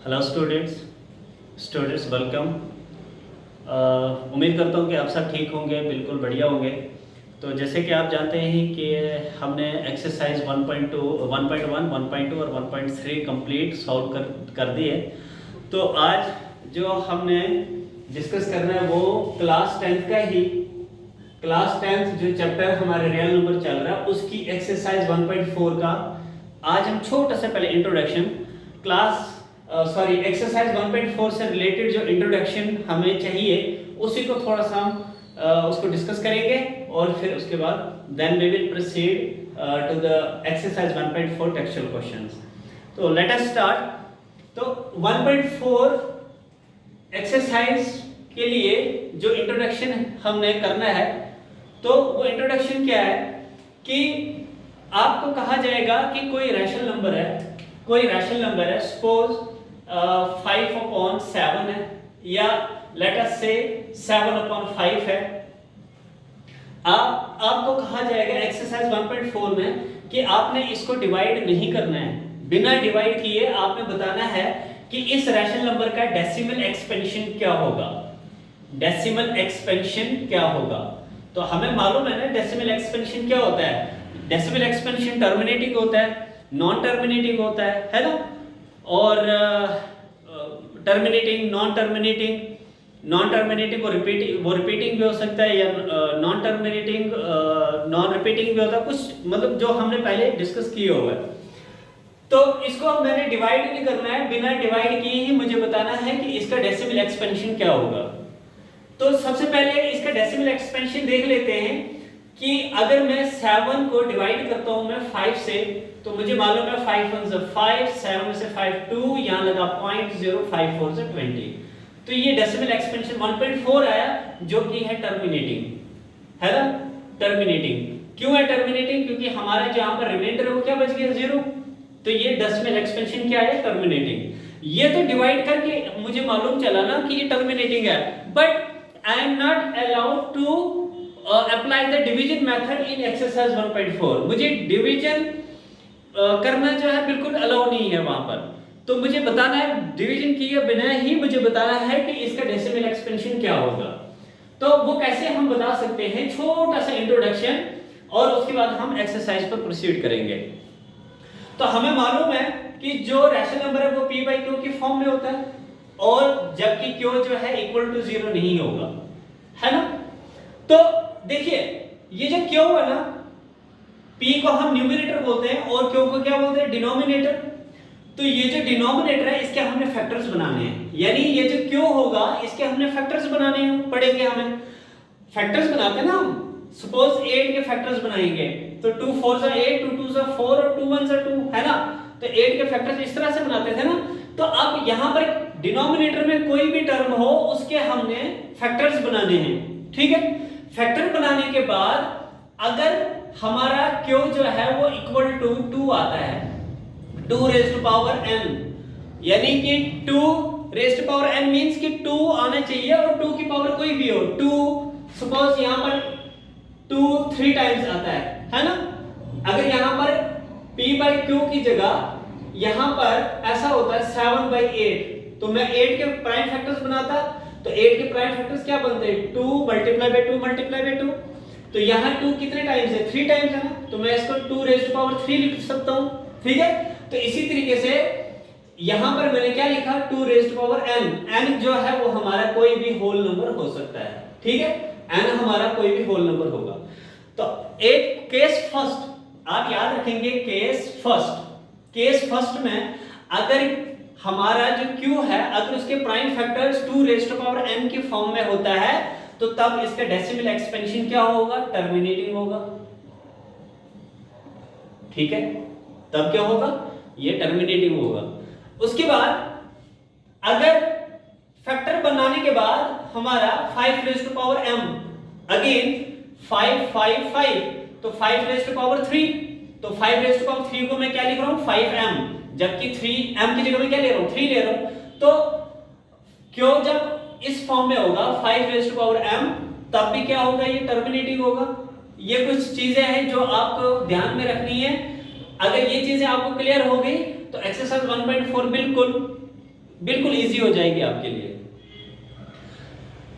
Hello students welcome. उम्मीद करता हूँ कि आप सब ठीक होंगे, बिल्कुल बढ़िया होंगे। तो जैसे कि आप जानते हैं कि हमने एक्सरसाइज 1.2, 1.1, 1.2 और 1.3 कंप्लीट सॉल्व कर दी है। तो आज जो हमने डिस्कस करना है वो क्लास 10th का ही, क्लास 10th जो चैप्टर हमारे रियल नंबर चल रहा है उसकी एक्सरसाइज 1.4 का आज हम छोटा सा पहले इंट्रोडक्शन एक्सरसाइज 1.4 से रिलेटेड जो इंट्रोडक्शन हमें चाहिए उसी को थोड़ा सा हम उसको डिस्कस करेंगे और फिर उसके बाद then we will proceed to the exercise 1.4 textual questions. तो लेट अस स्टार्ट। तो 1.4 एक्सरसाइज के लिए जो इंट्रोडक्शन हमने करना है तो वो इंट्रोडक्शन क्या है कि आपको कहा जाएगा कि कोई रैशनल नंबर है, सपोज 5/7 है या लेट अस से 7/5 है। आपको कहा जाएगा एक्सरसाइज 1.4 में कि आपने इसको डिवाइड नहीं करना है, बिना डिवाइड किए आपने बताना है कि इस रैशनल नंबर का डेसिमल एक्सपेंशन क्या होगा। तो हमें मालूम है ना डेसिमल एक्सपेंशन क्या होता है। डेसिमल एक्सपेंशन टर्मिनेटिंग होता है, नॉन टर्मिनेटिंग होता है ना। और टर्मिनेटिंग, नॉन टर्मिनेटिंग और रिपीटिंग भी हो सकता है या नॉन टर्मिनेटिंग नॉन रिपीटिंग भी होता है, कुछ मतलब जो हमने पहले डिस्कस किया हुआ है। तो इसको मैंने डिवाइड नहीं करना है, बिना डिवाइड किए ही मुझे बताना है कि इसका डेसिमल एक्सपेंशन क्या होगा। तो सबसे पहले इसका डेसिमल एक्सपेंशन देख लेते हैं कि अगर मैं 7 को डिवाइड करता हूं मैं 5 से तो मुझे मालूम है 5 1 से 5, 7 में से 5 2, यहां लगा 0.054 से 20। तो ये डेसिमल एक्सपेंशन 1.4 आया जो कि है टर्मिनेटिंग, है ना। टर्मिनेटिंग क्यों है टर्मिनेटिंग? क्योंकि हमारा जो यहां पर रिमाइंडर है वो क्या बच गया 0। तो ये डेसिमल एक्सपेंशन क्या है? टर्मिनेटिंग। ये तो डिवाइड करके मुझे मालूम चला ना कि ये टर्मिनेटिंग है, but I am not allowed to apply the division method in exercise 1.4। मुझे डिवीजन करना जो है बिल्कुल अलाउ नहीं है वहां पर। तो मुझे बताना है डिवीजन किए बिना ही मुझे बताना है कि इसका डेसिमल एक्सपेंशन क्या होगा। तो वो कैसे हम बता सकते हैं, छोटा सा इंट्रोडक्शन और उसके बाद हम एक्सरसाइज पर प्रोसीड करेंगे। तो हमें मालूम है कि जो रैशनल नंबर है वो p by q की फॉर्म में होता है और जबकि q जो है इक्वल टू 0 नहीं होगा, है ना। तो देखिए ये जो q है ना, p को हम न्यूमरेटर बोलते हैं और q को क्या बोलते हैं? डिनोमिनेटर। तो ये जो डिनोमिनेटर है इसके हमने फैक्टर्स बनाने हैं, यानी ये जो q होगा इसके हमने फैक्टर्स बनाने पड़ेंगे। हमें फैक्टर्स बनाते हैं ना हम, सपोज 8 के फैक्टर्स बनाएंगे तो 2 4 जा 8, 2 2 जा 4 और 2 1 जा 2, है ना। तो 8 के फैक्टर्स इस तरह से बनाते थे ना। तो अब यहां पर डिनोमिनेटर में कोई भी टर्म हो उसके हमने फैक्टर्स बनाने हैं, ठीक है। फैक्टर बनाने के बाद अगर हमारा q जो है वो इक्वल टू 2 आता है, 2 रेज़ टू पावर n, यानी कि 2 raise to power n means कि 2 आना चाहिए और 2 की पावर कोई भी हो 2। सपोज यहां पर 2 3 टाइम्स आता है ना। अगर यहां पर p by q की जगह यहां पर ऐसा होता है 7/8, तो मैं 8 के प्राइम फैक्टर्स बनाता। तो 8 के प्राइम फैक्टर्स क्या बनते हैं? 2 × 2 × 2। तो यहां 2 कितने टाइम्स है? 3 टाइम्स है ना। तो मैं इसको 2 रेज़ टू पावर 3 लिख सकता हूं, ठीक है। तो इसी तरीके से यहां पर मैंने क्या लिखा? 2 raise to power n। n जो है वो हमारा कोई भी होल नंबर हो सकता है, ठीक है। n हमारा कोई भी होल नंबर होगा। तो एक केस फर्स्ट आप याद रखेंगे, केस फर्स्ट में अगर हमारा जो q है अगर उसके prime factors 2 raise to power n की फॉर्म में होता है तो तब इसका डेसिमल एक्सपेंशन क्या होगा? टर्मिनेटिंग होगा, ठीक है। तब क्या होगा? ये टर्मिनेटिंग होगा। उसके बाद अगर फैक्टर बनाने के बाद हमारा 5 raise to power m, again 5 5 5, तो 5 रेज़ टू पावर 3, तो 5 रेज़ टू पावर 3 को मैं क्या लिख रहा हूं? 5m, जबकि 3m की जगह मैं क्या ले रहा हूं? 3 ले रहा हूं। तो क्यों जब इस फॉर्म में होगा 5 रेज़ टू पावर m तब भी क्या होगा? ये टर्मिनेटिंग होगा। ये कुछ चीजें हैं जो आपको ध्यान में रखनी है। अगर ये चीजें आपको क्लियर हो गई तो एक्सरसाइज 1.4 बिल्कुल बिल्कुल इजी हो जाएगी आपके लिए।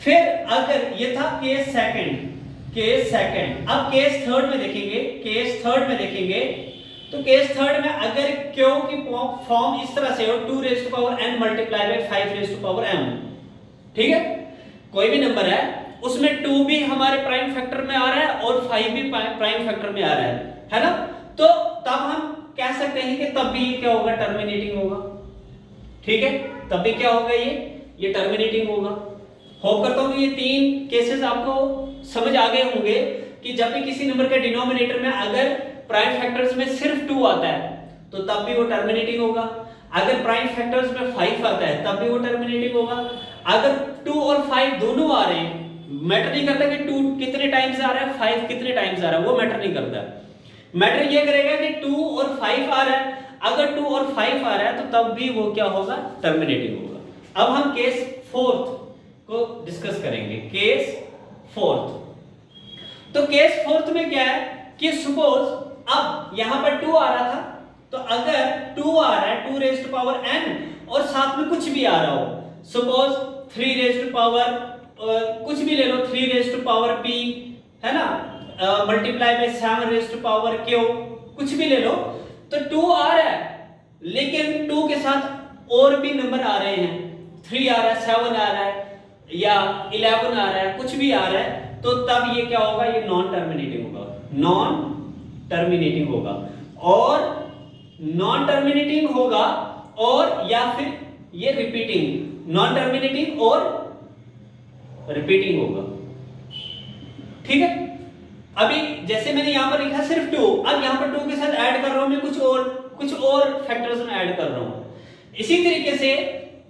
फिर अगर ये था केस सेकंड, अब केस थर्ड में देखेंगे, तो केस थर्ड में अगर क्यू की फॉर्म इस तरह से हो 2 raise to power n multiply by 5 raise to power m, ठीक है, कोई भी नंबर है उसमें 2 भी हमारे प्राइम फैक्टर में आ रहा है और 5 भी प्राइम फैक्टर में आ रहा है ना, तो तब हम कह सकते हैं कि तब भी ये क्या होगा, टर्मिनेटिंग होगा, ठीक है, तब भी क्या होगा, ये टर्मिनेटिंग होगा। होप करता हूं कि ये 3 केसेस आपको समझ आ गए होंगे कि जब भी किसी नंबर के डिनोमिनेटर में अगर प्राइम फैक्टर्स में सिर्फ 2 आता है तो तब भी वो टर्मिनेटिंग होगा, अगर प्राइम फैक्टर्स में 5 आता है तब भी वो टर्मिनेटिंग होगा, अगर 2 और 5 दोनों आ रहे हैं, मैटर नहीं करता कि 2 कितने टाइम्स आ रहा है, 5 कितने टाइम्स आ रहा है, वो मैटर नहीं करता, मैटर ये करेगा कि 2 और 5 आ रहा है, अगर 2 और 5 आ रहा है तो तब भी वो क्या होगा, टर्मिनेटिंग होगा। अब हम केस फोर्थ को डिस्कस करेंगे, केस फोर्थ। तो केस फोर्थ में क्या है कि सपोज अब यहां पर 2 आ रहा था, तो अगर 2 आ रहा है 2 रेज़ टू पावर n और साथ में कुछ भी आ रहा हो, सपोज 3 रेज़ टू पावर कुछ भी ले लो, 3 रेज़ टू पावर p, है ना, multiply by 7 raise to power q, कुछ भी ले लो, तो 2 आ रहा है लेकिन 2 के साथ और भी नंबर आ रहे हैं, 3 आ रहा है, 7 आ रहा है या 11 आ रहा है, कुछ भी आ रहा है, तो तब ये क्या होगा, ये नॉन टर्मिनेटिंग होगा, नॉन टर्मिनेटिंग होगा, और नॉन टर्मिनेटिंग होगा, और या फिर ये रिपीटिंग, नॉन टर्मिनेटिंग और रिपीटिंग होगा, ठीक है। अभी जैसे मैंने यहां पर लिखा सिर्फ 2, अब यहां पर 2 के साथ ऐड कर रहा हूं मैं कुछ और फैक्टर्स में ऐड कर रहा हूं। इसी तरीके से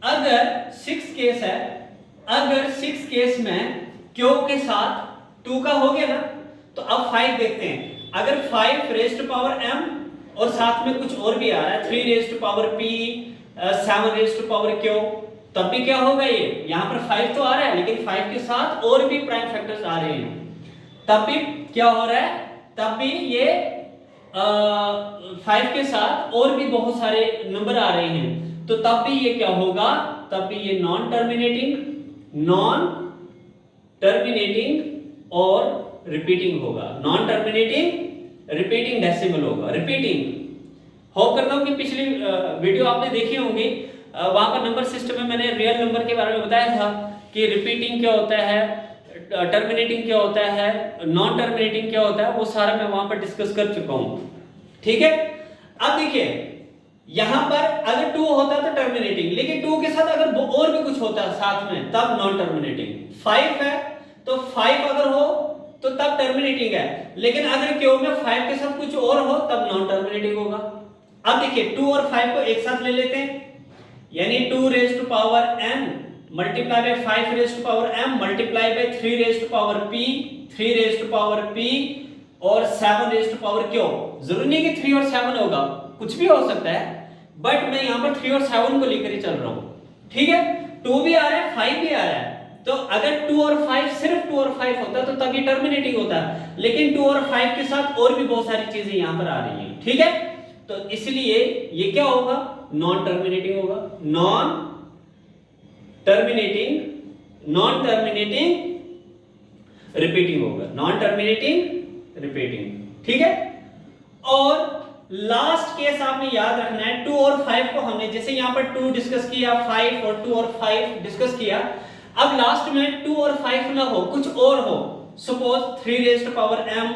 अगर 6 केस है, अगर 6 केस में क्यू के साथ 2 का हो गया ना, तो अब 5 देखते हैं, अगर 5 रेज़ टू पावर m और साथ में कुछ और भी आ रहा है, 3 raise to power p, 7 raise to power q, तब भी क्या होगा, ये यहां पर 5 तो आ रहा है लेकिन 5 के साथ और भी प्राइम फैक्टर्स आ रहे हैं, तब भी क्या हो रहा है, तब भी ये 5 के साथ और भी बहुत सारे नंबर आ रहे हैं, तो तब भी ये क्या होगा, तब भी ये नॉन टर्मिनेटिंग और रिपीटिंग होगा, नॉन टर्मिनेटिंग रिपीटिंग डेसिमल होगा, रिपीटिंग। होप करता हूं कि पिछली वीडियो आपने देखी होंगी, वहां पर नंबर सिस्टम में मैंने रियल नंबर के बारे में बताया था कि रिपीटिंग क्या होता है, टर्मिनेटिंग क्या होता है, नॉन टर्मिनेटिंग क्या होता है, वो सारा मैं वहां पर डिस्कस कर चुका हूं, ठीक है। अब देखिए यहां पर अगर 2 होता तो टर्मिनेटिंग, लेकिन 2 के साथ अगर और भी कुछ होता साथ में तब नॉन टर्मिनेटिंग, 5 है तो 5 अगर हो तो तब टर्मिनेटिंग है, लेकिन अगर क्यू में 5 के साथ कुछ और हो तब नॉन टर्मिनेटिंग होगा। अब देखिए 2 और 5 को एक साथ ले लेते हैं, यानी 2 raise to power n multiply by 5 raise to power m multiply by 3 raise to power p, 3 raise to power p और 7 रेज़ टू पावर q। जरूरी नहीं कि 3 और 7 होगा, कुछ भी हो सकता है, बट मैं यहां पर 3 और 7 को लेकर ही चल रहा हूं, ठीक है। 2 भी आ रहा है, 5 भी आ रहा है, तो अगर 2 और 5 सिर्फ 2 और 5 होता तो तब ये टर्मिनेटिंग होता, लेकिन 2 और 5 के साथ और भी बहुत सारी चीजें यहां पर आ रही हैं, ठीक है, तो इसलिए ये क्या होगा, नॉन टर्मिनेटिंग होगा, नॉन टर्मिनेटिंग रिपीटिंग होगा, नॉन टर्मिनेटिंग रिपीटिंग, ठीक है। और लास्ट केस आपने याद रखना है, 2 और 5 को हमने जैसे यहां पर 2 डिस्कस किया, 5 और 2 और 5 डिस्कस किया, अब लास्ट में 2 और 5 ना हो, कुछ और हो, suppose 3 raise to power m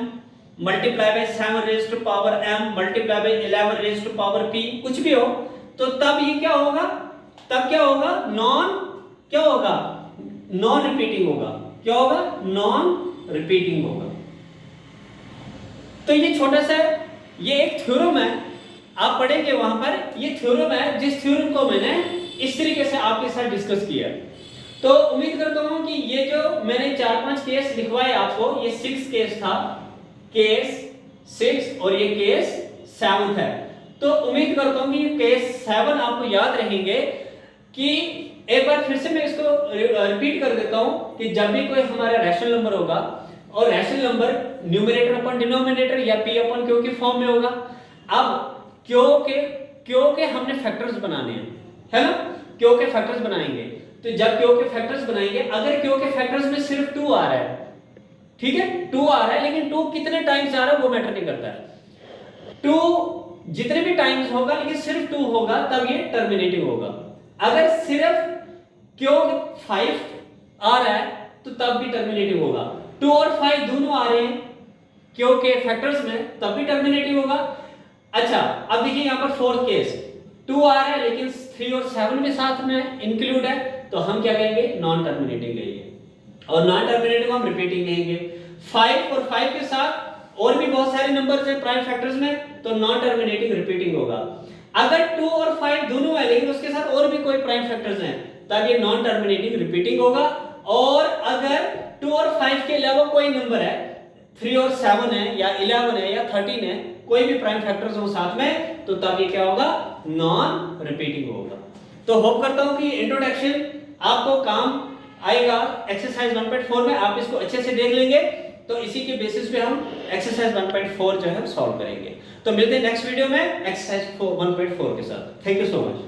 multiply by 7 raise to power m multiply by 11 raise to power p, कुछ भी हो, तो तब ये क्या होगा, तब क्या होगा, नॉन रिपीटिंग होगा, क्या होगा, नॉन रिपीटिंग होगा। तो ये छोटा सा ये एक थ्योरम है, आप पढ़ेंगे वहां पर, ये थ्योरम है जिस थ्योरम को मैंने इस तरीके से आपके साथ डिस्कस किया। तो उम्मीद करता हूं कि ये जो मैंने 4-5 केस लिखवाए आपको, ये 6 केस था, केस 6 और ये केस 7 है, तो उम्मीद करता हूं कि केस 7 आपको याद रहेंगे। कि एक बार फिर से मैं इसको रिपीट कर देता हूं कि जब भी कोई हमारा रैशनल नंबर होगा और रैशनल नंबर न्यूमरेटर अपन डिनोमिनेटर या p अपन q की फॉर्म में होगा, अब q के हमने फैक्टर्स बनाने हैं, है ना, क्यू के फैक्टर्स बनाएंगे, तो जब क्यू के फैक्टर्स बनाएंगे, अगर क्यू के फैक्टर्स में सिर्फ 2 आ रहा है, ठीक है 2 आ रहा है, लेकिन 2 कितने टाइम्स आ रहा है वो मैटर नहीं करता है, 2 जितने भी टाइम्स होगा लेकिन सिर्फ 2 होगा तब ये टर्मिनेटिव होगा। अगर सिर्फ क्यू 5 आ रहा है तो तब भी टर्मिनेटिव होगा। 2 और 5 दोनों आ रहे हैं क्यू के फैक्टर्स में, तब भी टर्मिनेटिव होगा। अच्छा अब देखिए यहां पर फोर्थ केस, 2 आ रहा है लेकिन 3 और 7 भी साथ में इंक्लूड है, तो हम क्या कहेंगे, नॉन टर्मिनेटिंग कहेंगे, और नॉन टर्मिनेटिव हम रिपीटिंग कहेंगे। 5 और 5 के साथ और भी बहुत सारे नंबर्स हैं प्राइम फैक्टर्स में, तो नॉन टर्मिनेटिंग रिपीटिंग होगा। अगर 2 और 5 दोनों है लेकिन उसके साथ और भी कोई प्राइम फैक्टर्स हैं, तब ये नॉन टर्मिनेटिंग रिपीटिंग होगा। और अगर 2 और 5 के अलावा कोई नंबर है, 3 और 7 है या 11 है या 13 है, कोई भी प्राइम फैक्टर्स हो साथ में, तो तब ये क्या होगा, नॉन रिपीटिंग होगा। तो होप करता हूं कि इंट्रोडक्शन आपको काम आएगा एक्सरसाइज 1.4 में, आप इसको अच्छे से देख लेंगे तो इसी के बेसिस पे हम एक्सरसाइज 1.4 जो है सॉल्व करेंगे। तो मिलते हैं नेक्स्ट वीडियो में एक्सरसाइज 1.4 के साथ। Thank you so much.